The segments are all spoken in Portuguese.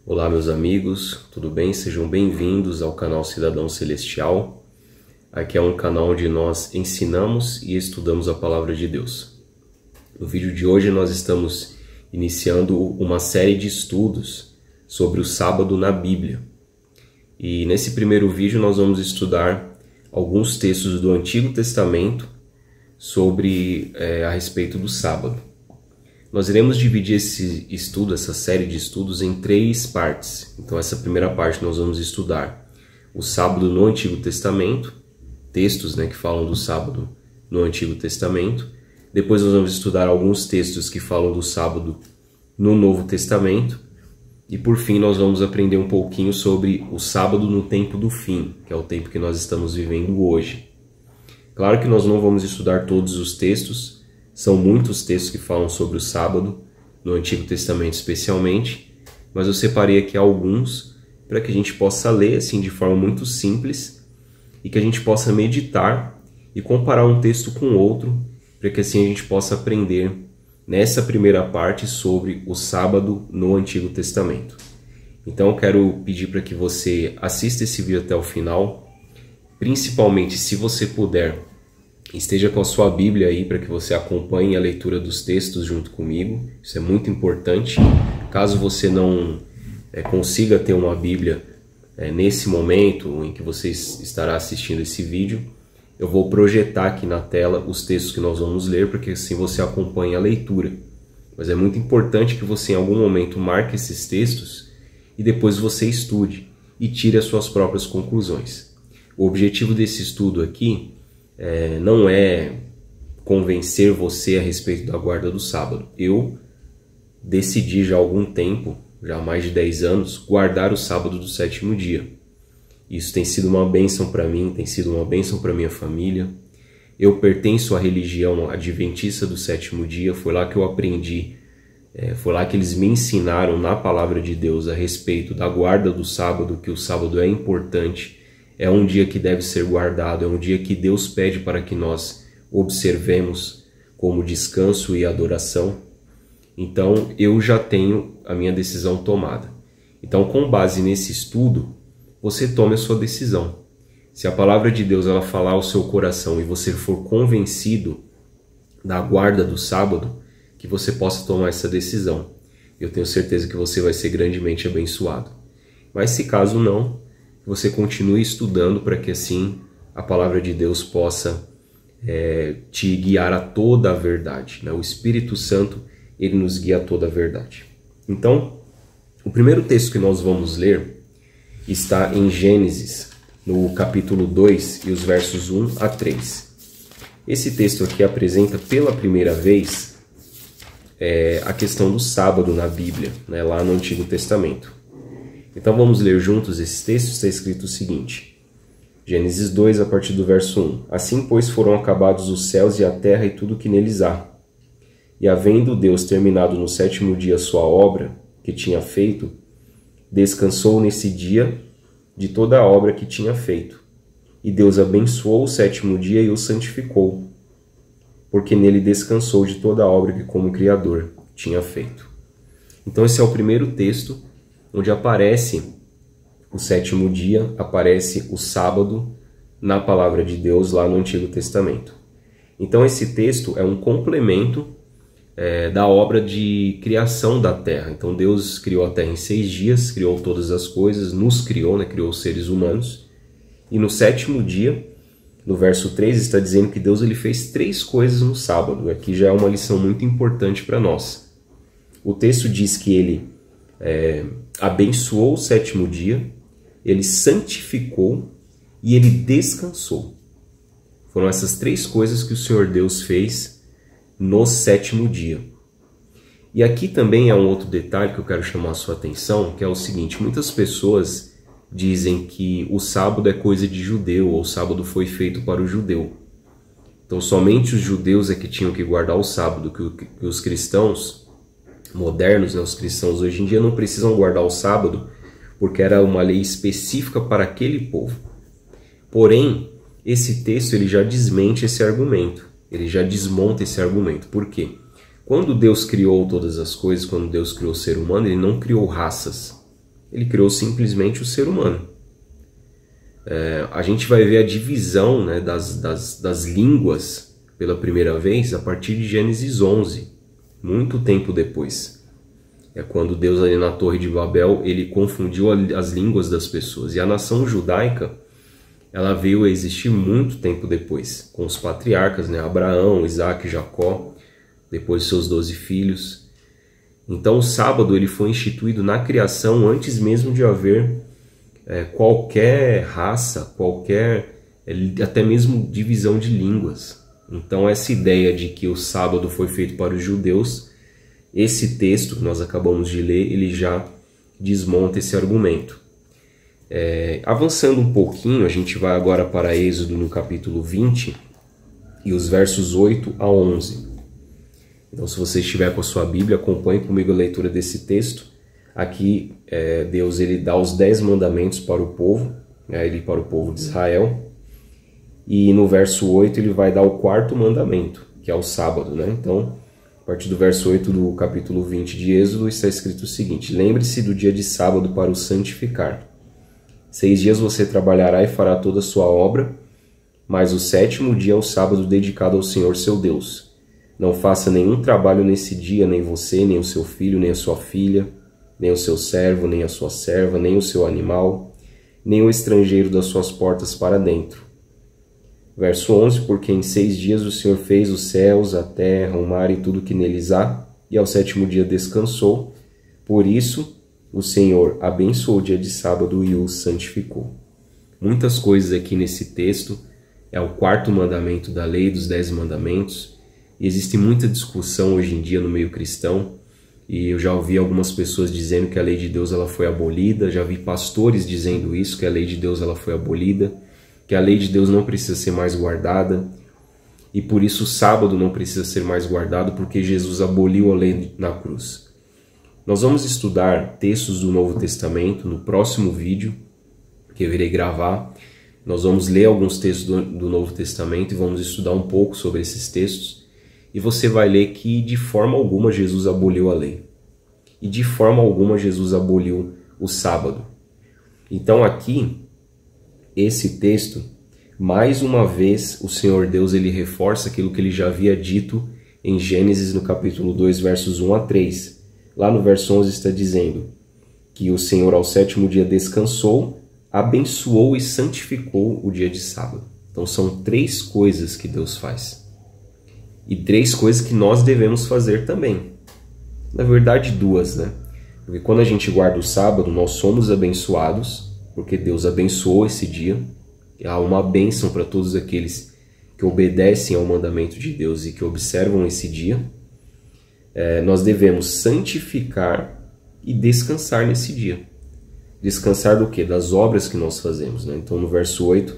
Olá, meus amigos, tudo bem? Sejam bem-vindos ao canal Cidadão Celestial. Aqui é um canal onde nós ensinamos e estudamos a Palavra de Deus. No vídeo de hoje nós estamos iniciando uma série de estudos sobre o sábado na Bíblia. E nesse primeiro vídeo nós vamos estudar alguns textos do Antigo Testamento sobre a respeito do sábado. Nós iremos dividir esse estudo, essa série de estudos, em 3 partes. Então, essa primeira parte nós vamos estudar o sábado no Antigo Testamento, textos que falam do sábado no Antigo Testamento. Depois nós vamos estudar alguns textos que falam do sábado no Novo Testamento. E por fim nós vamos aprender um pouquinho sobre o sábado no tempo do fim, que é o tempo que nós estamos vivendo hoje. Claro que nós não vamos estudar todos os textos. São muitos textos que falam sobre o sábado, no Antigo Testamento especialmente, mas eu separei aqui alguns para que a gente possa ler assim de forma muito simples e que a gente possa meditar e comparar um texto com outro, para que assim a gente possa aprender nessa primeira parte sobre o sábado no Antigo Testamento. Então eu quero pedir para que você assista esse vídeo até o final, principalmente se você puder. Esteja com a sua Bíblia aí para que você acompanhe a leitura dos textos junto comigo. Isso é muito importante. Caso você não consiga ter uma Bíblia nesse momento em que você estará assistindo esse vídeo, eu vou projetar aqui na tela os textos que nós vamos ler, porque assim você acompanha a leitura. Mas é muito importante que você em algum momento marque esses textos e depois você estude e tire as suas próprias conclusões. O objetivo desse estudo aqui não é convencer você a respeito da guarda do sábado. Eu decidi já há algum tempo, já há mais de 10 anos, guardar o sábado do 7º dia. Isso tem sido uma bênção para mim, tem sido uma bênção para minha família. Eu pertenço à religião adventista do 7º dia, foi lá que eu aprendi, foi lá que eles me ensinaram na palavra de Deus a respeito da guarda do sábado, que o sábado é importante. É um dia que deve ser guardado, é um dia que Deus pede para que nós observemos como descanso e adoração. Então, eu já tenho a minha decisão tomada. Então, com base nesse estudo, você tome a sua decisão. Se a palavra de Deus ela falar ao seu coração e você for convencido da guarda do sábado, que você possa tomar essa decisão. Eu tenho certeza que você vai ser grandemente abençoado. Mas se caso não, você continue estudando para que assim a palavra de Deus possa te guiar a toda a verdade. O Espírito Santo, ele nos guia a toda a verdade. Então, o primeiro texto que nós vamos ler está em Gênesis, no capítulo 2 e os versos 1 a 3. Esse texto aqui apresenta pela primeira vez a questão do sábado na Bíblia, lá no Antigo Testamento. Então vamos ler juntos esses textos. Está escrito o seguinte: Gênesis 2, a partir do verso 1. Assim, pois, foram acabados os céus e a terra e tudo que neles há. E havendo Deus terminado no 7º dia a sua obra que tinha feito, descansou nesse dia de toda a obra que tinha feito. E Deus abençoou o 7º dia e o santificou, porque nele descansou de toda a obra que como Criador tinha feito. Então esse é o primeiro texto onde aparece o 7º dia, aparece o sábado na palavra de Deus lá no Antigo Testamento. Então esse texto é um complemento da obra de criação da terra. Então Deus criou a terra em 6 dias, criou todas as coisas, nos criou, criou os seres humanos. E no 7º dia, no verso 3, está dizendo que Deus ele fez 3 coisas no sábado. Aqui já é uma lição muito importante para nós. O texto diz que ele abençoou o 7º dia, ele santificou e ele descansou. Foram essas 3 coisas que o Senhor Deus fez no 7º dia. E aqui também é um outro detalhe que eu quero chamar a sua atenção, que é o seguinte: muitas pessoas dizem que o sábado é coisa de judeu, ou o sábado foi feito para o judeu. Então somente os judeus é que tinham que guardar o sábado, que os cristãos modernos, os cristãos hoje em dia não precisam guardar o sábado, porque era uma lei específica para aquele povo. Porém, esse texto ele já desmente esse argumento, ele já desmonta esse argumento. Por quê? Quando Deus criou todas as coisas, quando Deus criou o ser humano, ele não criou raças. Ele criou simplesmente o ser humano. A gente vai ver a divisão, né, das línguas pela primeira vez a partir de Gênesis 11, muito tempo depois. É quando Deus ali na Torre de Babel, ele confundiu as línguas das pessoas. E a nação judaica, ela veio a existir muito tempo depois, com os patriarcas, né, Abraão, Isaac, Jacó, depois de seus 12 filhos. Então o sábado ele foi instituído na criação antes mesmo de haver qualquer raça, até mesmo divisão de línguas. Então essa ideia de que o sábado foi feito para os judeus, esse texto que nós acabamos de ler, ele já desmonta esse argumento. Avançando um pouquinho, a gente vai agora para Êxodo no capítulo 20 e os versos 8 a 11. Então se você estiver com a sua Bíblia, acompanhe comigo a leitura desse texto. Aqui Deus ele dá os 10 mandamentos para o povo, para o povo de Israel. E no verso 8 ele vai dar o 4º mandamento, que é o sábado, né? Então, a partir do verso 8 do capítulo 20 de Êxodo está escrito o seguinte: lembre-se do dia de sábado para o santificar. 6 dias você trabalhará e fará toda a sua obra, mas o 7º dia é o sábado dedicado ao Senhor seu Deus. Não faça nenhum trabalho nesse dia, nem você, nem o seu filho, nem a sua filha, nem o seu servo, nem a sua serva, nem o seu animal, nem o estrangeiro das suas portas para dentro. Verso 11, porque em 6 dias o Senhor fez os céus, a terra, o mar e tudo que neles há, e ao 7º dia descansou. Por isso, o Senhor abençoou o dia de sábado e o santificou. Muitas coisas aqui nesse texto, é o 4º mandamento da lei dos 10 mandamentos. E existe muita discussão hoje em dia no meio cristão, e eu já ouvi algumas pessoas dizendo que a lei de Deus ela foi abolida, já vi pastores dizendo isso, que a lei de Deus ela foi abolida, que a lei de Deus não precisa ser mais guardada, e por isso o sábado não precisa ser mais guardado, porque Jesus aboliu a lei na cruz. Nós vamos estudar textos do Novo Testamento no próximo vídeo, que eu irei gravar. Nós vamos ler alguns textos do Novo Testamento e vamos estudar um pouco sobre esses textos, e você vai ler que de forma alguma Jesus aboliu a lei, e de forma alguma Jesus aboliu o sábado. Então aqui, esse texto, mais uma vez, o Senhor Deus ele reforça aquilo que ele já havia dito em Gênesis no capítulo 2, versos 1 a 3. Lá no verso 11 está dizendo que o Senhor ao 7º dia descansou, abençoou e santificou o dia de sábado. Então são 3 coisas que Deus faz. E 3 coisas que nós devemos fazer também. Na verdade 2, né? Porque quando a gente guarda o sábado, nós somos abençoados, porque Deus abençoou esse dia. Há uma bênção para todos aqueles que obedecem ao mandamento de Deus e que observam esse dia. Nós devemos santificar e descansar nesse dia. Descansar do quê? Das obras que nós fazemos, né? Então no verso 8,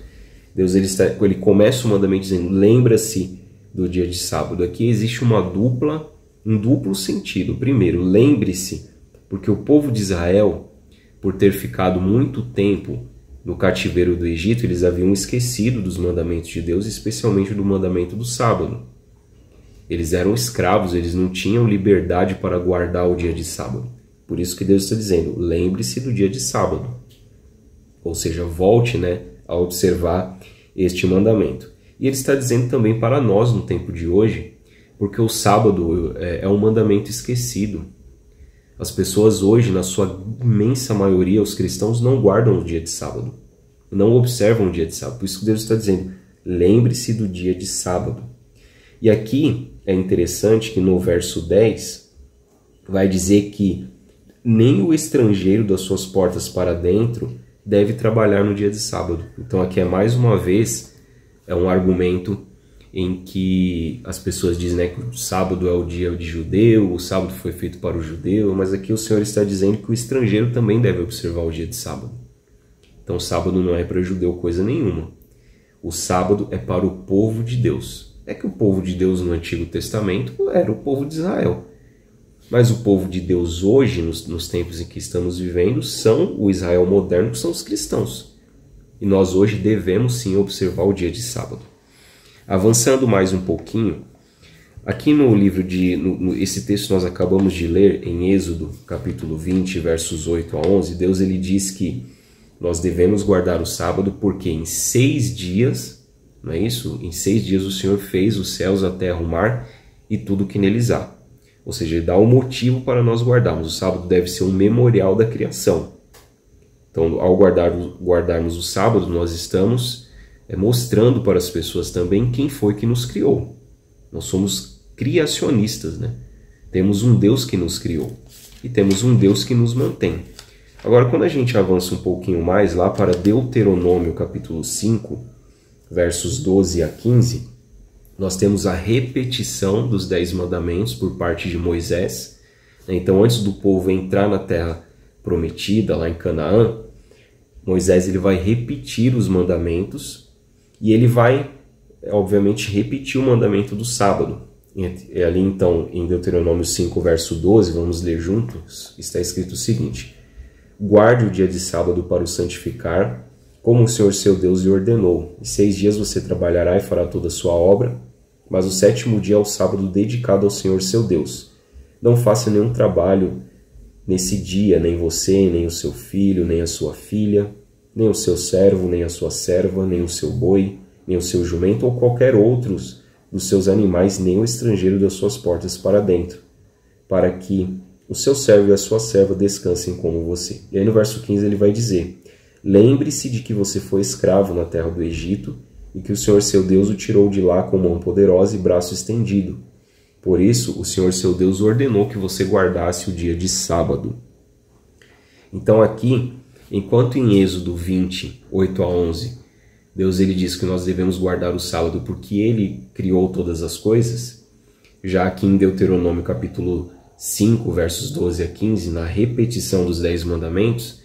Deus ele começa o mandamento dizendo: lembra-se do dia de sábado. Aqui existe um duplo sentido. Primeiro, lembre-se, porque o povo de Israel, por ter ficado muito tempo no cativeiro do Egito, eles haviam esquecido dos mandamentos de Deus, especialmente do mandamento do sábado. Eles eram escravos, eles não tinham liberdade para guardar o dia de sábado. Por isso que Deus está dizendo: lembre-se do dia de sábado. Ou seja, volte, né, a observar este mandamento. E ele está dizendo também para nós no tempo de hoje, porque o sábado é um mandamento esquecido. As pessoas hoje, na sua imensa maioria, os cristãos não guardam o dia de sábado, não observam o dia de sábado. Por isso que Deus está dizendo: lembre-se do dia de sábado. E aqui é interessante que no verso 10 vai dizer que nem o estrangeiro das suas portas para dentro deve trabalhar no dia de sábado. Então aqui é mais uma vez um argumento em que as pessoas dizem, né, que o sábado é o dia de judeu, o sábado foi feito para o judeu, mas aqui o Senhor está dizendo que o estrangeiro também deve observar o dia de sábado. Então o sábado não é para o judeu coisa nenhuma. O sábado é para o povo de Deus. É que o povo de Deus no Antigo Testamento era o povo de Israel. Mas o povo de Deus hoje, nos tempos em que estamos vivendo, são o Israel moderno, que são os cristãos. E nós hoje devemos sim observar o dia de sábado. Avançando mais um pouquinho, Aqui no livro esse texto nós acabamos de ler em Êxodo, capítulo 20, versos 8 a 11, Deus ele diz que nós devemos guardar o sábado porque em 6 dias, não é isso? Em 6 dias o Senhor fez os céus, a terra, o mar e tudo que neles há. Ou seja, ele dá um motivo para nós guardarmos. O sábado deve ser um memorial da criação. Então, ao guardarmos o sábado, nós estamos mostrando para as pessoas também quem foi que nos criou. Nós somos criacionistas, né? Temos um Deus que nos criou e temos um Deus que nos mantém. Agora, quando a gente avança um pouquinho mais lá para Deuteronômio, capítulo 5, versos 12 a 15, nós temos a repetição dos 10 mandamentos por parte de Moisés. Então, antes do povo entrar na terra prometida, lá em Canaã, Moisés ele vai repetir os mandamentos e ele vai, obviamente, repetir o mandamento do sábado. E ali, então, em Deuteronômio 5, verso 12, vamos ler juntos, está escrito o seguinte: guarde o dia de sábado para o santificar, como o Senhor seu Deus lhe ordenou. Em 6 dias você trabalhará e fará toda a sua obra, mas o 7º dia é o sábado dedicado ao Senhor seu Deus. Não faça nenhum trabalho nesse dia, nem você, nem o seu filho, nem a sua filha, nem o seu servo, nem a sua serva, nem o seu boi, nem o seu jumento ou qualquer outro dos seus animais, nem o estrangeiro das suas portas para dentro, para que o seu servo e a sua serva descansem como você. E aí no verso 15 ele vai dizer: lembre-se de que você foi escravo na terra do Egito e que o Senhor seu Deus o tirou de lá com mão poderosa e braço estendido. Por isso, o Senhor seu Deus ordenou que você guardasse o dia de sábado. Então aqui, enquanto em Êxodo 20, 8 a 11, Deus ele diz que nós devemos guardar o sábado porque ele criou todas as coisas, já aqui em Deuteronômio capítulo 5, versos 12 a 15, na repetição dos 10 mandamentos,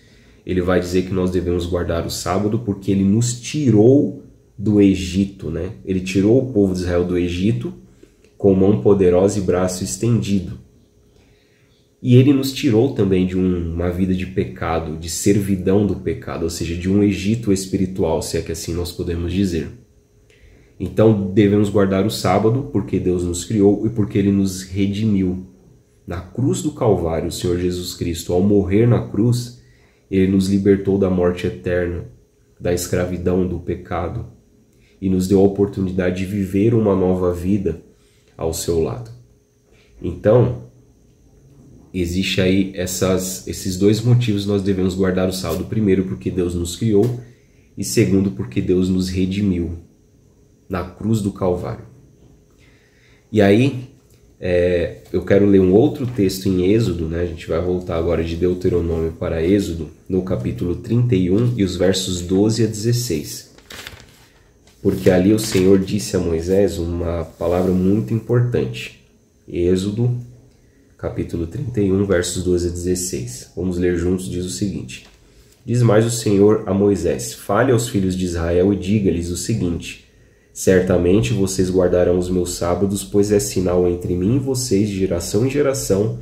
ele vai dizer que nós devemos guardar o sábado porque ele nos tirou do Egito, né? Ele tirou o povo de Israel do Egito com mão poderosa e braço estendido. E ele nos tirou também de uma vida de pecado, de servidão do pecado, ou seja, de um Egito espiritual, se é que assim nós podemos dizer. Então devemos guardar o sábado porque Deus nos criou e porque ele nos redimiu. Na cruz do Calvário, o Senhor Jesus Cristo, ao morrer na cruz, ele nos libertou da morte eterna, da escravidão do pecado e nos deu a oportunidade de viver uma nova vida ao seu lado. Então, existe aí esses 2 motivos nós devemos guardar o sábado. Primeiro, porque Deus nos criou, e segundo, porque Deus nos redimiu na cruz do Calvário. E aí, eu quero ler um outro texto em Êxodo, né? A gente vai voltar agora de Deuteronômio para Êxodo, no capítulo 31 e os versos 12 a 16. Porque ali o Senhor disse a Moisés uma palavra muito importante. Êxodo, capítulo 31, versos 12 a 16. Vamos ler juntos, diz o seguinte: diz mais o Senhor a Moisés: fale aos filhos de Israel e diga-lhes o seguinte: certamente vocês guardarão os meus sábados, pois é sinal entre mim e vocês de geração em geração,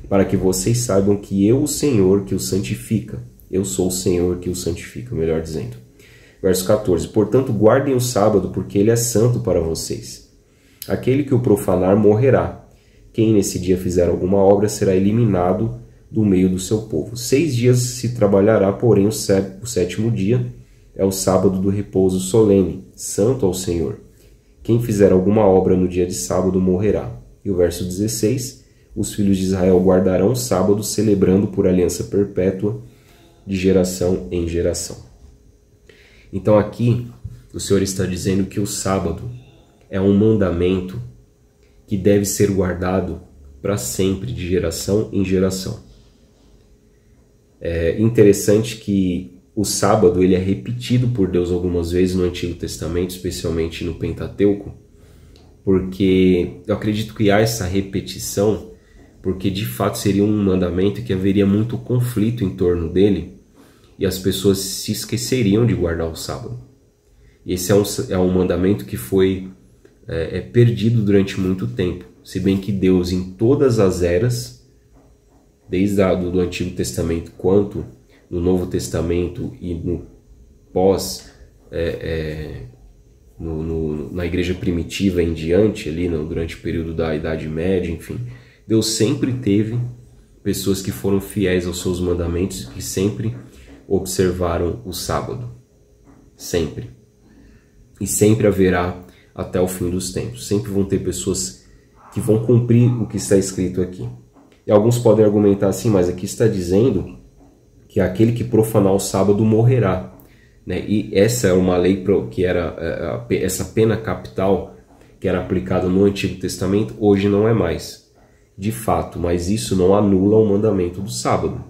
para que vocês saibam que eu, o Senhor, que os santifica. Eu sou o Senhor que os santifica, melhor dizendo. Verso 14: portanto, guardem o sábado, porque ele é santo para vocês. Aquele que o profanar morrerá. Quem nesse dia fizer alguma obra será eliminado do meio do seu povo. 6 dias se trabalhará, porém o 7º dia é o sábado do repouso solene, santo ao Senhor. Quem fizer alguma obra no dia de sábado morrerá. E o verso 16: os filhos de Israel guardarão o sábado, celebrando por aliança perpétua de geração em geração. Então aqui o Senhor está dizendo que o sábado é um mandamento que deve ser guardado para sempre, de geração em geração. É interessante que o sábado ele é repetido por Deus algumas vezes no Antigo Testamento, especialmente no Pentateuco, porque eu acredito que há essa repetição, porque de fato seria um mandamento que haveria muito conflito em torno dele e as pessoas se esqueceriam de guardar o sábado. Esse é um mandamento que foi perdido durante muito tempo, se bem que Deus em todas as eras, desde do Antigo Testamento quanto no Novo Testamento e no na igreja primitiva em diante, ali durante o período da Idade Média, enfim, Deus sempre teve pessoas que foram fiéis aos seus mandamentos, que sempre observaram o sábado. Sempre. E sempre haverá até o fim dos tempos. Sempre vão ter pessoas que vão cumprir o que está escrito aqui. E alguns podem argumentar assim, mas aqui está dizendo que aquele que profanar o sábado morrerá. Né? E essa é uma lei que era essa pena capital que era aplicada no Antigo Testamento, hoje não é mais. De fato, mas isso não anula o mandamento do sábado.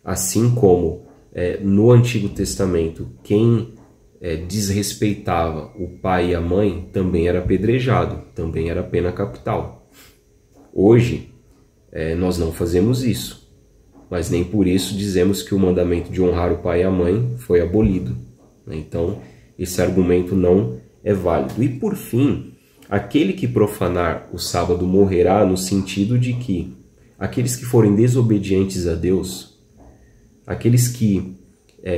Assim como no Antigo Testamento, quem desrespeitava o pai e a mãe também era apedrejado, também era pena capital. Hoje, nós não fazemos isso, mas nem por isso dizemos que o mandamento de honrar o pai e a mãe foi abolido. Então, esse argumento não é válido. E por fim, aquele que profanar o sábado morrerá no sentido de que aqueles que forem desobedientes a Deus, aqueles que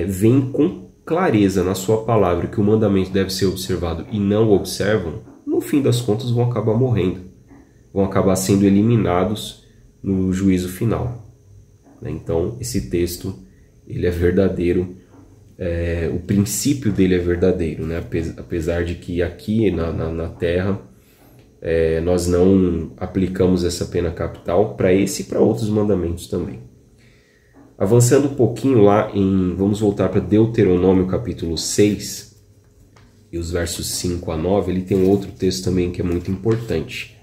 veem com clareza na sua palavra que o mandamento deve ser observado e não o observam, no fim das contas vão acabar morrendo, vão acabar sendo eliminados no juízo final. Então, esse texto ele é verdadeiro, o princípio dele é verdadeiro, né? Apesar de que aqui na Terra nós não aplicamos essa pena capital para esse e para outros mandamentos também. Avançando um pouquinho lá, vamos voltar para Deuteronômio capítulo 6, e os versos 5 a 9, ele tem um outro texto também que é muito importante.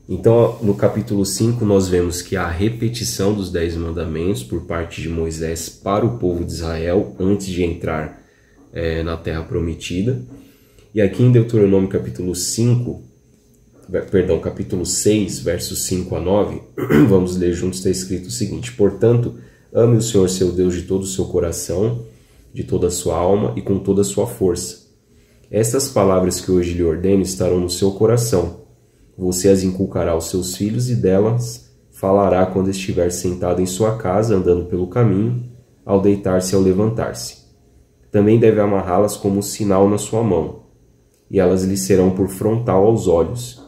Então, no capítulo 5, nós vemos que há a repetição dos 10 mandamentos por parte de Moisés para o povo de Israel antes de entrar na Terra Prometida. E aqui em Deuteronômio capítulo 6, versos 5 a 9, vamos ler juntos, está escrito o seguinte: portanto, ame o Senhor seu Deus de todo o seu coração, de toda a sua alma e com toda a sua força. Estas palavras que hoje lhe ordeno estarão no seu coração. Você as inculcará aos seus filhos e delas falará quando estiver sentado em sua casa, andando pelo caminho, ao deitar-se e ao levantar-se. Também deve amarrá-las como sinal na sua mão, e elas lhe serão por frontal aos olhos,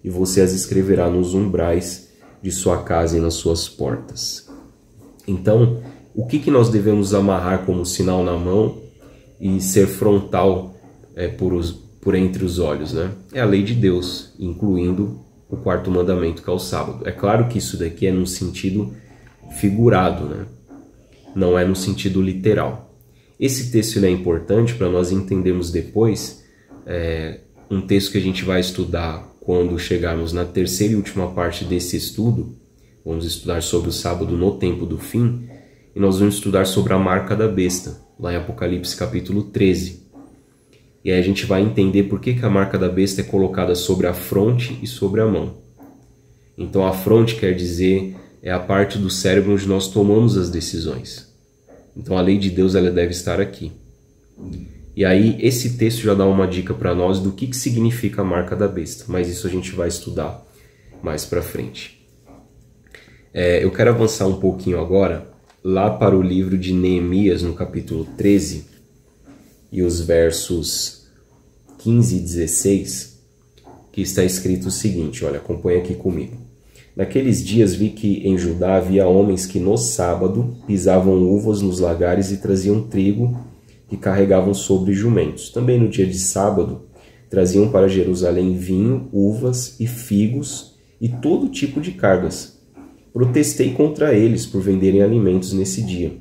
e você as escreverá nos umbrais de sua casa e nas suas portas. Então, o que nós devemos amarrar como sinal na mão e ser frontal por entre os olhos, né? É a lei de Deus, incluindo o quarto mandamento, que é o sábado. É claro que isso daqui é no sentido figurado, né? Não é no sentido literal. Esse texto ele é importante para nós entendermos depois um texto que a gente vai estudar quando chegarmos na terceira e última parte desse estudo. Vamos estudar sobre o sábado no tempo do fim, e nós vamos estudar sobre a marca da besta, lá em Apocalipse capítulo 13. E aí a gente vai entender por que a marca da besta é colocada sobre a fronte e sobre a mão. Então a fronte quer dizer a parte do cérebro onde nós tomamos as decisões. Então a lei de Deus ela deve estar aqui. E aí esse texto já dá uma dica para nós do que significa a marca da besta, mas isso a gente vai estudar mais para frente. Eu quero avançar um pouquinho agora lá para o livro de Neemias, no capítulo 13, e os versos 15 e 16, que está escrito o seguinte, olha, acompanha aqui comigo. Naqueles dias vi que em Judá havia homens que no sábado pisavam uvas nos lagares e traziam trigo que carregavam sobre jumentos. Também no dia de sábado traziam para Jerusalém vinho, uvas e figos e todo tipo de cargas. Protestei contra eles por venderem alimentos nesse dia.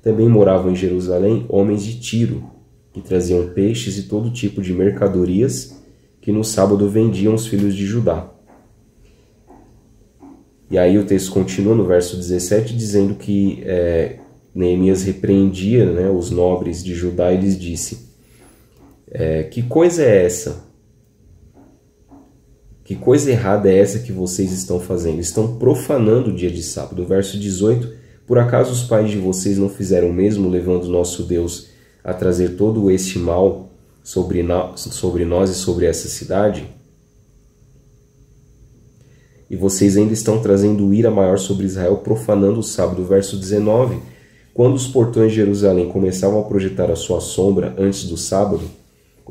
Também moravam em Jerusalém homens de Tiro, que traziam peixes e todo tipo de mercadorias que no sábado vendiam os filhos de Judá. E aí o texto continua no verso 17, dizendo que Neemias repreendia os nobres de Judá e lhes disse: que coisa é essa? Que coisa errada é essa que vocês estão fazendo? Estão profanando o dia de sábado. Verso 18, por acaso os pais de vocês não fizeram o mesmo, levando nosso Deus a trazer todo este mal sobre nós e sobre essa cidade? E vocês ainda estão trazendo ira maior sobre Israel, profanando o sábado. Verso 19, quando os portões de Jerusalém começavam a projetar a sua sombra antes do sábado,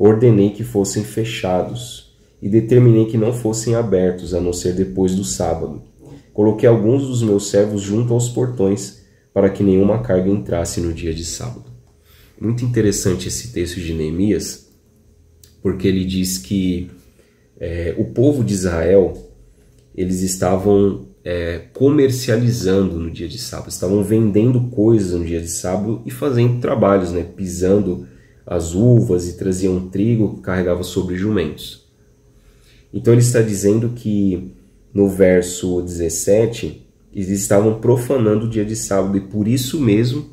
ordenei que fossem fechados e determinei que não fossem abertos, a não ser depois do sábado. Coloquei alguns dos meus servos junto aos portões para que nenhuma carga entrasse no dia de sábado. Muito interessante esse texto de Neemias, porque ele diz que o povo de Israel, eles estavam comercializando no dia de sábado, estavam vendendo coisas no dia de sábado e fazendo trabalhos, né? Pisando as uvas e traziam trigo que carregava sobre jumentos. Então ele está dizendo que no verso 17, eles estavam profanando o dia de sábado e por isso mesmo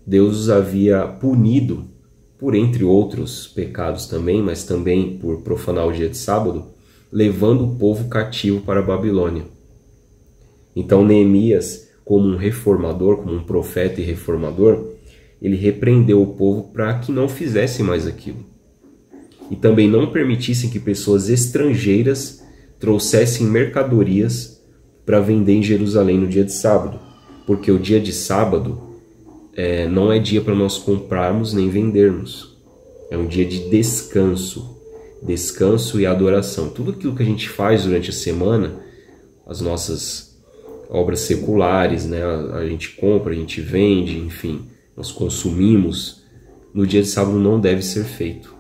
Deus os havia punido, por entre outros pecados também, mas também por profanar o dia de sábado, levando o povo cativo para a Babilônia. Então Neemias, como um reformador, como um profeta e reformador, ele repreendeu o povo para que não fizessem mais aquilo. E também não permitissem que pessoas estrangeiras trouxessem mercadorias para vender em Jerusalém no dia de sábado. Porque o dia de sábado não é dia para nós comprarmos nem vendermos. É um dia de descanso. Descanso e adoração. Tudo aquilo que a gente faz durante a semana, as nossas obras seculares, né? A gente compra, a gente vende, enfim, nós consumimos, no dia de sábado não deve ser feito.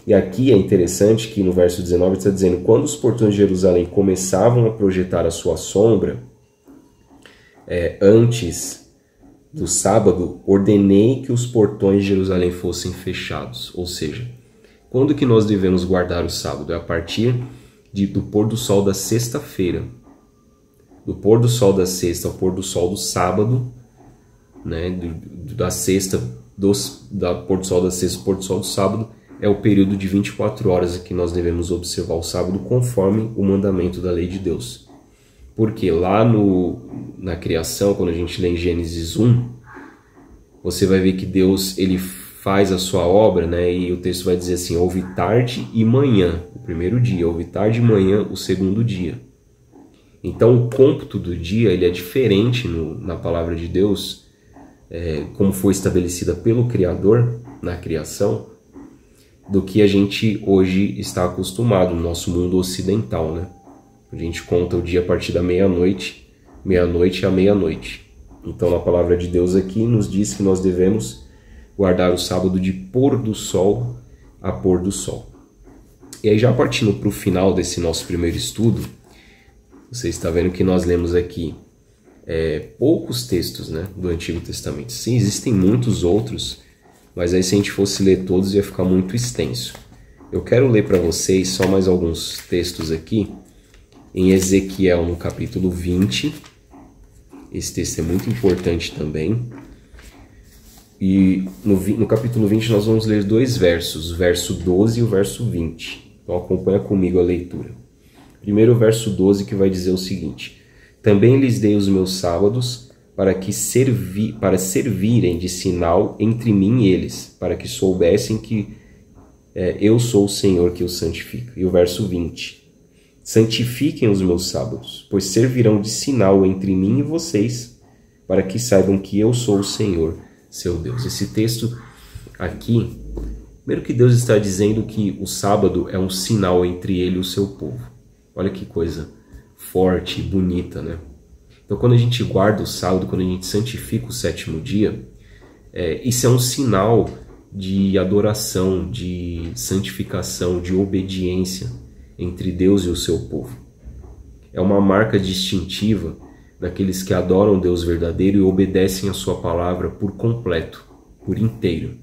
E aqui é interessante que no verso 19 está dizendo: quando os portões de Jerusalém começavam a projetar a sua sombra, antes do sábado, ordenei que os portões de Jerusalém fossem fechados. Ou seja, quando que nós devemos guardar o sábado? É a partir do pôr do sol da sexta-feira. Do pôr do sol da sexta ao pôr do sol do sábado, né? Da sexta, da pôr do sol da sexta ao pôr do sol do sábado, é o período de 24 horas que nós devemos observar o sábado conforme o mandamento da lei de Deus. Porque lá na criação, quando a gente lê em Gênesis 1, você vai ver que Deus ele faz a sua obra, né? E o texto vai dizer assim: houve tarde e manhã, o primeiro dia, houve tarde e manhã, o segundo dia. Então o cômputo do dia ele é diferente na palavra de Deus, como foi estabelecida pelo Criador na criação, do que a gente hoje está acostumado no nosso mundo ocidental, né? A gente conta o dia a partir da meia-noite à meia-noite. Então a palavra de Deus aqui nos diz que nós devemos guardar o sábado de pôr do sol a pôr do sol. E aí, já partindo para o final desse nosso primeiro estudo, você está vendo que nós lemos aqui poucos textos, né, do Antigo Testamento. Sim, existem muitos outros, mas aí se a gente fosse ler todos ia ficar muito extenso. Eu quero ler para vocês só mais alguns textos aqui, em Ezequiel no capítulo 20, esse texto é muito importante também, e no capítulo 20 nós vamos ler dois versos, o verso 12 e o verso 20, então acompanha comigo a leitura. Primeiro o verso 12, que vai dizer o seguinte: também lhes dei os meus sábados para servirem de sinal entre mim e eles, para que soubessem que eu sou o Senhor que os santifica. E o verso 20: santifiquem os meus sábados, pois servirão de sinal entre mim e vocês, para que saibam que eu sou o Senhor, seu Deus. Esse texto aqui, primeiro que Deus está dizendo que o sábado é um sinal entre ele e o seu povo. Olha que coisa forte e bonita, né? Então quando a gente guarda o sábado, quando a gente santifica o sétimo dia, isso é um sinal de adoração, de santificação, de obediência entre Deus e o seu povo. É uma marca distintiva daqueles que adoram Deus verdadeiro e obedecem a sua palavra por completo, por inteiro.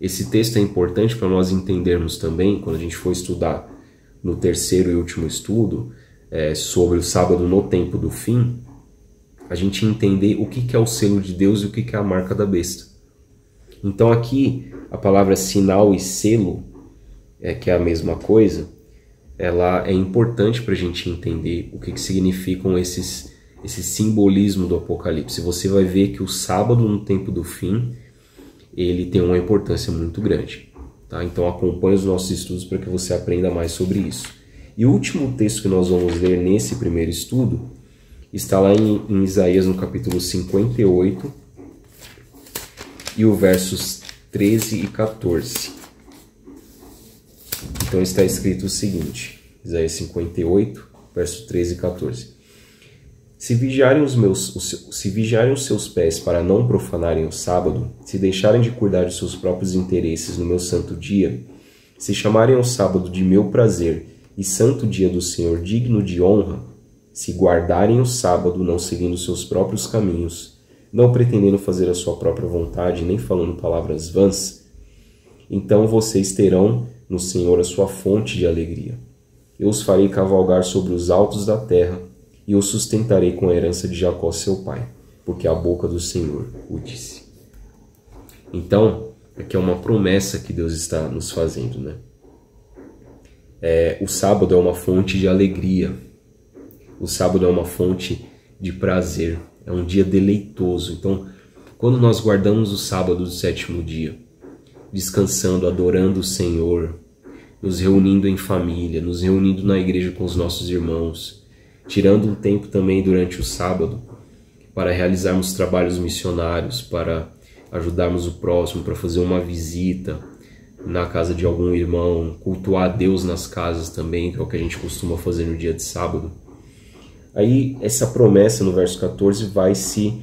Esse texto é importante para nós entendermos também, quando a gente for estudar no terceiro e último estudo, sobre o sábado no tempo do fim, a gente entender o que é o selo de Deus e o que é a marca da besta. Então aqui, a palavra sinal e selo, que é a mesma coisa, ela é importante para a gente entender o que significam esse simbolismo do Apocalipse. Você vai ver que o sábado no tempo do fim, ele tem uma importância muito grande. Tá? Então acompanhe os nossos estudos para que você aprenda mais sobre isso. E o último texto que nós vamos ler nesse primeiro estudo está lá em Isaías no capítulo 58 e o versos 13 e 14. Então está escrito o seguinte, Isaías 58, verso 13 e 14. Se vigiarem os seus pés para não profanarem o sábado, se deixarem de cuidar de seus próprios interesses no meu santo dia, se chamarem o sábado de meu prazer e santo dia do Senhor digno de honra, se guardarem o sábado não seguindo seus próprios caminhos, não pretendendo fazer a sua própria vontade, nem falando palavras vãs, então vocês terão no Senhor a sua fonte de alegria. Eu os farei cavalgar sobre os altos da terra e os sustentarei com a herança de Jacó seu pai, porque a boca do Senhor o disse. Então, aqui é uma promessa que Deus está nos fazendo, né? O sábado é uma fonte de alegria. O sábado é uma fonte de prazer. É um dia deleitoso. Então, quando nós guardamos o sábado do sétimo dia, descansando, adorando o Senhor, nos reunindo em família, nos reunindo na igreja com os nossos irmãos, tirando um tempo também durante o sábado para realizarmos trabalhos missionários, para ajudarmos o próximo, para fazer uma visita na casa de algum irmão, cultuar a Deus nas casas também, que é o que a gente costuma fazer no dia de sábado. Aí essa promessa no verso 14 vai se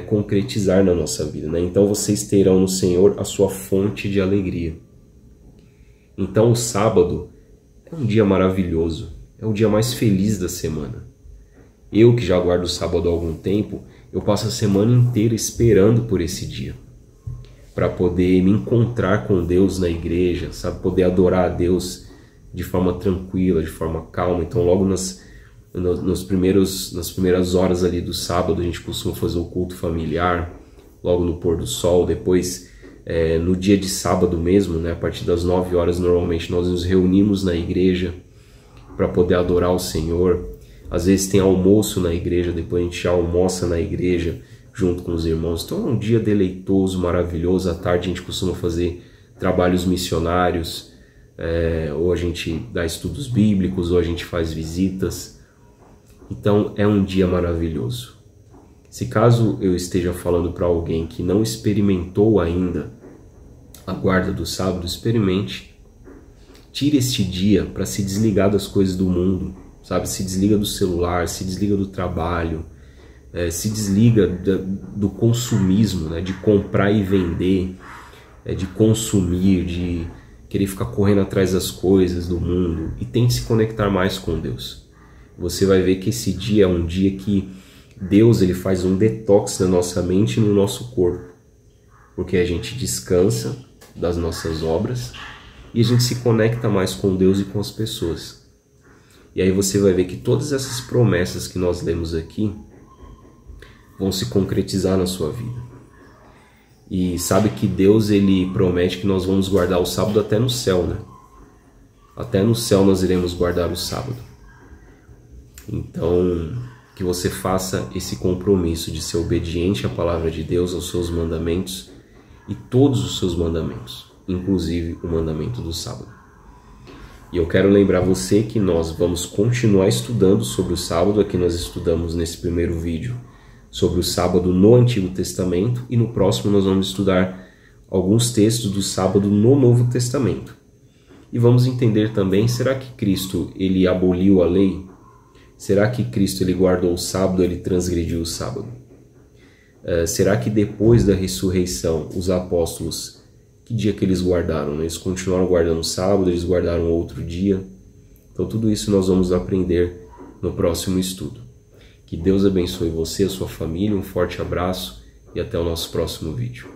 concretizar na nossa vida, né? Então vocês terão no Senhor a sua fonte de alegria. Então o sábado é um dia maravilhoso, é o dia mais feliz da semana. Eu que já guardo o sábado há algum tempo, eu passo a semana inteira esperando por esse dia, para poder me encontrar com Deus na igreja, sabe? Poder adorar a Deus de forma tranquila, de forma calma. Então logo nas primeiras horas ali do sábado a gente costuma fazer o culto familiar, logo no pôr do sol. Depois no dia de sábado mesmo, né, a partir das 9 horas normalmente nós nos reunimos na igreja para poder adorar o Senhor. Às vezes tem almoço na igreja, depois a gente já almoça na igreja junto com os irmãos. Então é um dia deleitoso, maravilhoso. À tarde a gente costuma fazer trabalhos missionários, ou a gente dá estudos bíblicos, ou a gente faz visitas. Então é um dia maravilhoso. Se caso eu esteja falando para alguém que não experimentou ainda a guarda do sábado, experimente. Tire este dia para se desligar das coisas do mundo, sabe? Se desliga do celular, se desliga do trabalho, se desliga do consumismo, né? De comprar e vender, de consumir, de querer ficar correndo atrás das coisas do mundo, e tente se conectar mais com Deus. Você vai ver que esse dia é um dia que Deus ele faz um detox na nossa mente e no nosso corpo, porque a gente descansa das nossas obras e a gente se conecta mais com Deus e com as pessoas. E aí você vai ver que todas essas promessas que nós lemos aqui vão se concretizar na sua vida. E sabe que Deus ele promete que nós vamos guardar o sábado até no céu, né? Até no céu nós iremos guardar o sábado. Então, que você faça esse compromisso de ser obediente à palavra de Deus, aos seus mandamentos e todos os seus mandamentos, inclusive o mandamento do sábado. E eu quero lembrar você que nós vamos continuar estudando sobre o sábado. Aqui nós estudamos nesse primeiro vídeo sobre o sábado no Antigo Testamento, e no próximo nós vamos estudar alguns textos do sábado no Novo Testamento. E vamos entender também, será que Cristo ele aboliu a lei? Será que Cristo ele guardou o sábado, ele transgrediu o sábado? Será que depois da ressurreição, os apóstolos, que dia que eles guardaram? Eles continuaram guardando o sábado, eles guardaram outro dia? Então tudo isso nós vamos aprender no próximo estudo. Que Deus abençoe você, a sua família, um forte abraço e até o nosso próximo vídeo.